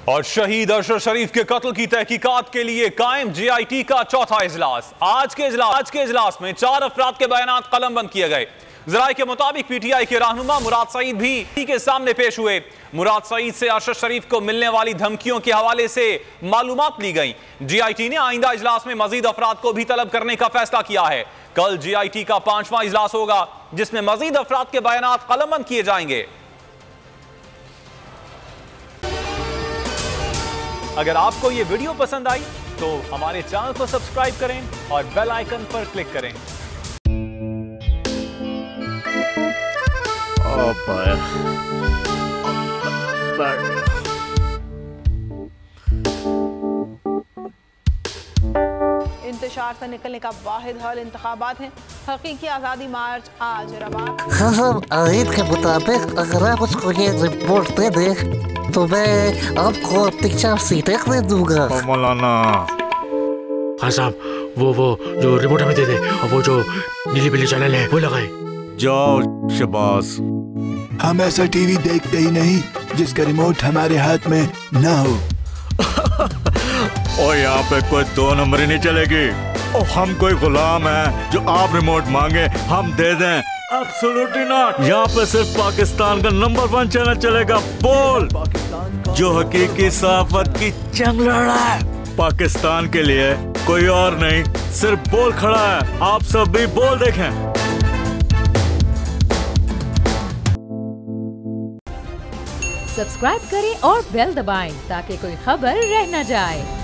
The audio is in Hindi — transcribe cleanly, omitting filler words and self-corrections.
और शहीद अरशद शरीफ के कत्ल की तहकीकात के लिए कायम JIT का चौथा इजलास। आज के इजलास में 4 अफराद के बयानात कलमबंद किए गए। जराये के मुताबिक PTI के रहनुमा मुराद सईद भी के सामने पेश हुए। मुराद सईद से अरशद शरीफ को मिलने वाली धमकियों के हवाले से मालूमात ली गई। JIT ने आइंदा इजलास में मजीद अफराद को भी तलब करने का फैसला किया है। कल JIT का 5वां इजलास होगा जिसमें मजीद अफराद के बयानात कलमबंद किए जाएंगे। अगर आपको ये वीडियो पसंद आई तो हमारे चैनल को सब्सक्राइब करें और बेल आइकन पर क्लिक करें। इंतशार से निकलने का वाहिद हल इंतखाबात हैं। हकीकी आज़ादी मार्च आज रवान। के मुताबिक अगर आप उसको ये रिपोर्ट दे दे तो मैं आपको अपनी 4 सीटें दे दूंगा। मौलाना हाँ साहब, वो जो रिमोट हमें दे दे और वो जो नीली पीली चैनल है वो लगाए। जाओ शबाज। हम ऐसा टीवी देखते ही नहीं जिसका रिमोट हमारे हाथ में ना हो। और यहाँ पे कोई 2 नंबरी नहीं चलेगी। और हम कोई गुलाम है जो आप रिमोट मांगे हम दे दें? Absolutely not. यहाँ पे सिर्फ पाकिस्तान का नंबर 1 चैनल चलेगा, बोल, जो हकीकी सहाफत की जंग लड़ रहा है। पाकिस्तान के लिए कोई और नहीं, सिर्फ बोल खड़ा है। आप सब भी बोल देखें। सब्सक्राइब करें और बेल दबाएं ताकि कोई खबर रह न जाए।